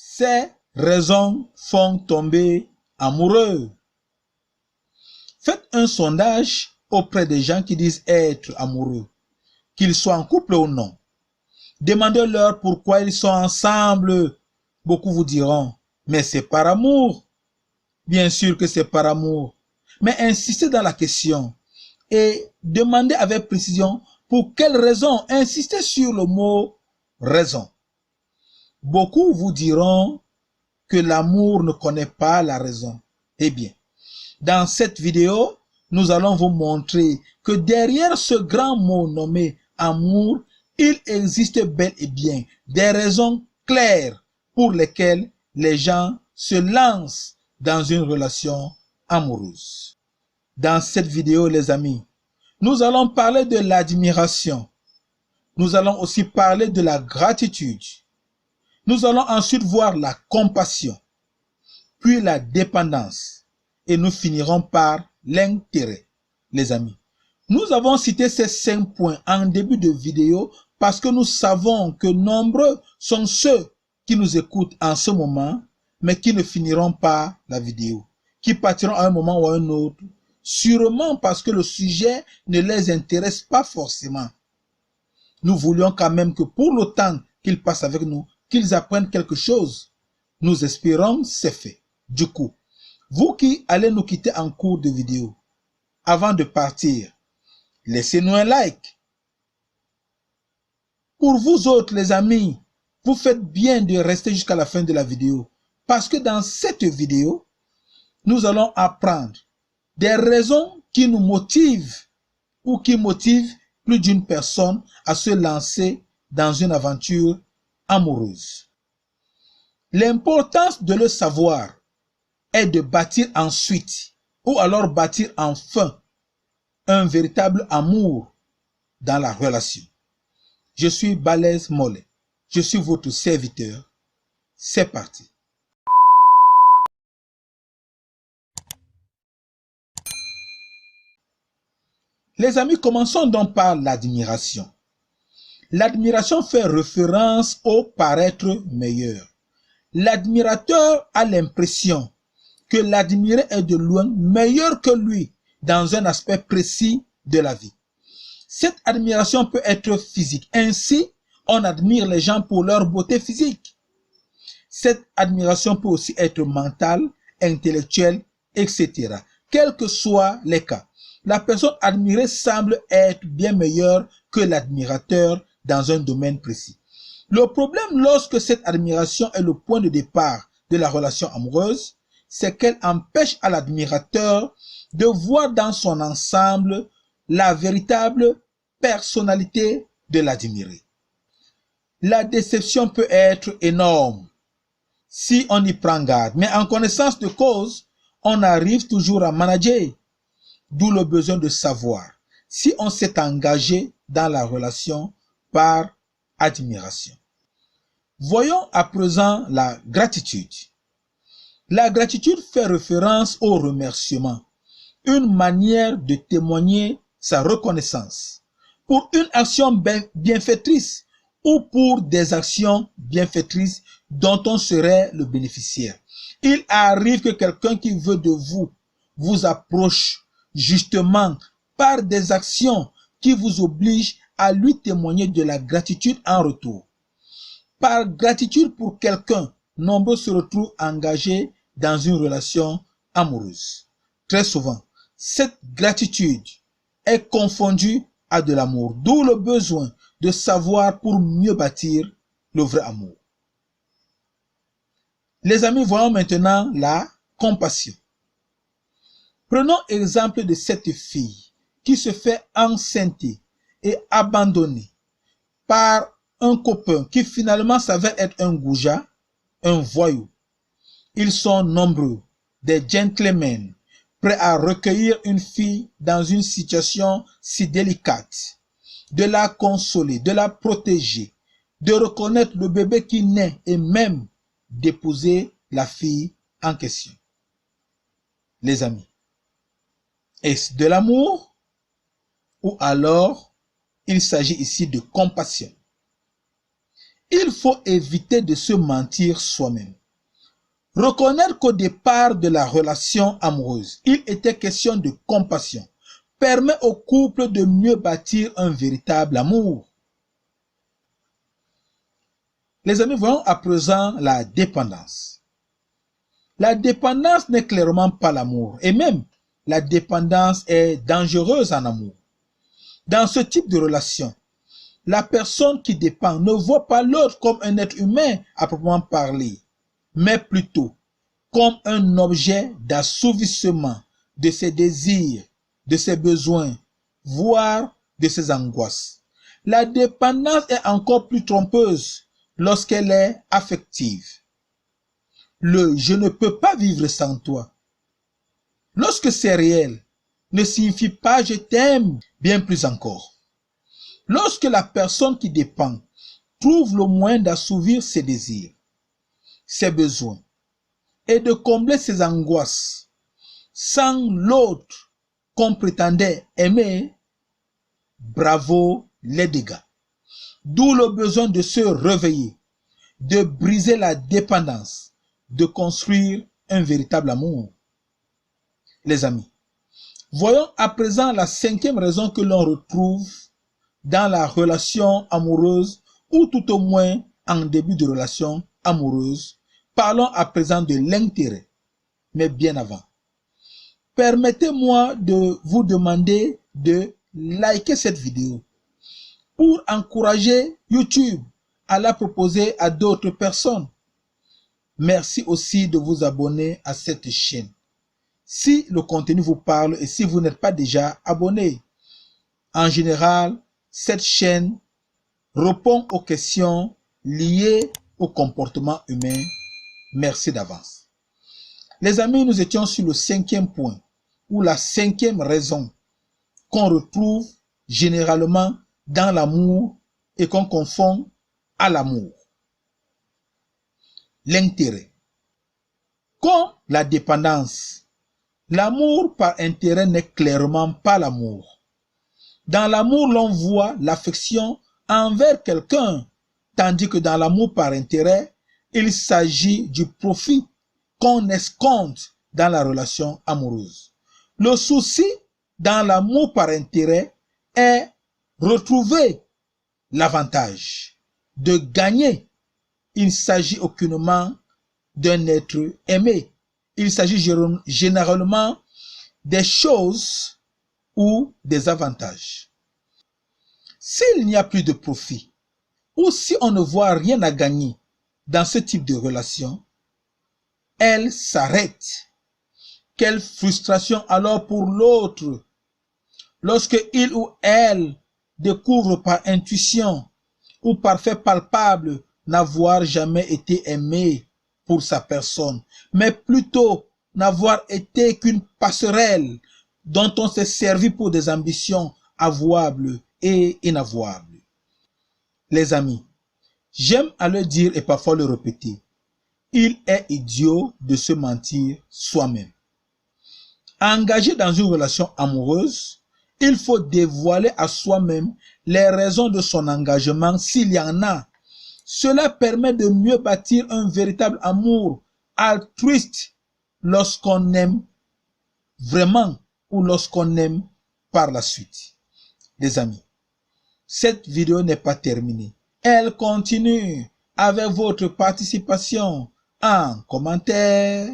Ces raisons font tomber amoureux. Faites un sondage auprès des gens qui disent être amoureux, qu'ils soient en couple ou non. Demandez-leur pourquoi ils sont ensemble. Beaucoup vous diront, mais c'est par amour. Bien sûr que c'est par amour. Mais insistez dans la question et demandez avec précision pour quelle raison. Insistez sur le mot raison. Beaucoup vous diront que l'amour ne connaît pas la raison. Eh bien, dans cette vidéo, nous allons vous montrer que derrière ce grand mot nommé amour, il existe bel et bien des raisons claires pour lesquelles les gens se lancent dans une relation amoureuse. Dans cette vidéo, les amis, nous allons parler de l'admiration. Nous allons aussi parler de la gratitude. Nous allons ensuite voir la compassion, puis la dépendance, et nous finirons par l'intérêt, les amis. Nous avons cité ces 5 points en début de vidéo parce que nous savons que nombreux sont ceux qui nous écoutent en ce moment, mais qui ne finiront pas la vidéo, qui partiront à un moment ou à un autre, sûrement parce que le sujet ne les intéresse pas forcément. Nous voulions quand même que pour le temps qu'ils passent avec nous, qu'ils apprennent quelque chose. Nous espérons c'est fait. Du coup, vous qui allez nous quitter en cours de vidéo, avant de partir, laissez-nous un like. Pour vous autres, les amis, vous faites bien de rester jusqu'à la fin de la vidéo. Parce que dans cette vidéo, nous allons apprendre des raisons qui nous motivent ou qui motivent plus d'une personne à se lancer dans une aventure amoureuse. L'importance de le savoir est de bâtir ensuite, ou alors bâtir enfin, un véritable amour dans la relation. Je suis Balèze Mollet. Je suis votre serviteur. C'est parti. Les amis, commençons donc par l'admiration. L'admiration fait référence au paraître meilleur. L'admirateur a l'impression que l'admiré est de loin meilleur que lui dans un aspect précis de la vie. Cette admiration peut être physique. Ainsi, on admire les gens pour leur beauté physique. Cette admiration peut aussi être mentale, intellectuelle, etc. Quels que soient les cas, la personne admirée semble être bien meilleure que l'admirateur dans un domaine précis. Le problème lorsque cette admiration est le point de départ de la relation amoureuse, c'est qu'elle empêche à l'admirateur de voir dans son ensemble la véritable personnalité de l'admiré. La déception peut être énorme si on y prend garde, mais en connaissance de cause, on arrive toujours à manager. D'où le besoin de savoir si on s'est engagé dans la relation par admiration. Voyons à présent la gratitude. La gratitude fait référence au remerciement, une manière de témoigner sa reconnaissance pour une action bienfaitrice ou pour des actions bienfaitrices dont on serait le bénéficiaire. Il arrive que quelqu'un qui veut de vous vous approche justement par des actions qui vous obligent à lui témoigner de la gratitude en retour. Par gratitude pour quelqu'un, nombreux se retrouvent engagés dans une relation amoureuse. Très souvent, cette gratitude est confondue à de l'amour, d'où le besoin de savoir pour mieux bâtir le vrai amour. Les amis, voyons maintenant la compassion. Prenons exemple de cette fille qui se fait enceinter et abandonner par un copain qui finalement s'avère être un goujat, un voyou. Ils sont nombreux, des gentlemen, prêts à recueillir une fille dans une situation si délicate, de la consoler, de la protéger, de reconnaître le bébé qui naît et même d'épouser la fille en question. Les amis, est-ce de l'amour ou alors il s'agit ici de compassion? il faut éviter de se mentir soi-même. Reconnaître qu'au départ de la relation amoureuse, il était question de compassion, permet au couple de mieux bâtir un véritable amour. Les amis, voyons à présent la dépendance. La dépendance n'est clairement pas l'amour, et même la dépendance est dangereuse en amour. Dans ce type de relation, la personne qui dépend ne voit pas l'autre comme un être humain à proprement parler, mais plutôt comme un objet d'assouvissement de ses désirs, de ses besoins, voire de ses angoisses. La dépendance est encore plus trompeuse lorsqu'elle est affective. Le « je ne peux pas vivre sans toi », lorsque c'est réel, ne signifie pas « je t'aime » bien plus encore. Lorsque la personne qui dépend trouve le moyen d'assouvir ses désirs, ses besoins et de combler ses angoisses sans l'autre qu'on prétendait aimer, bravo les dégâts. D'où le besoin de se réveiller, de briser la dépendance, de construire un véritable amour. Les amis, voyons à présent la cinquième raison que l'on retrouve dans la relation amoureuse ou tout au moins en début de relation amoureuse. Parlons à présent de l'intérêt, mais bien avant. Permettez-moi de vous demander de liker cette vidéo pour encourager YouTube à la proposer à d'autres personnes. Merci aussi de vous abonner à cette chaîne si le contenu vous parle et si vous n'êtes pas déjà abonné. En général, cette chaîne répond aux questions liées au comportement humain. Merci d'avance. Les amis, nous étions sur le cinquième point, ou la cinquième raison qu'on retrouve généralement dans l'amour et qu'on confond à l'amour. L'intérêt. Comme la dépendance, l'amour par intérêt n'est clairement pas l'amour. Dans l'amour, l'on voit l'affection envers quelqu'un, tandis que dans l'amour par intérêt, il s'agit du profit qu'on escompte dans la relation amoureuse. Le souci dans l'amour par intérêt est retrouver l'avantage de gagner. Il ne s'agit aucunement d'un être aimé. Il s'agit généralement des choses ou des avantages. S'il n'y a plus de profit, ou si on ne voit rien à gagner dans ce type de relation, elle s'arrête. Quelle frustration alors pour l'autre, lorsque il ou elle découvre par intuition ou par fait palpable n'avoir jamais été aimé pour sa personne, mais plutôt n'avoir été qu'une passerelle dont on s'est servi pour des ambitions avouables et inavouables. Les amis, j'aime à le dire et parfois le répéter, il est idiot de se mentir soi-même. Engagé dans une relation amoureuse, il faut dévoiler à soi-même les raisons de son engagement s'il y en a. Cela permet de mieux bâtir un véritable amour altruiste lorsqu'on aime vraiment ou lorsqu'on aime par la suite. Les amis, cette vidéo n'est pas terminée. Elle continue avec votre participation en commentaire.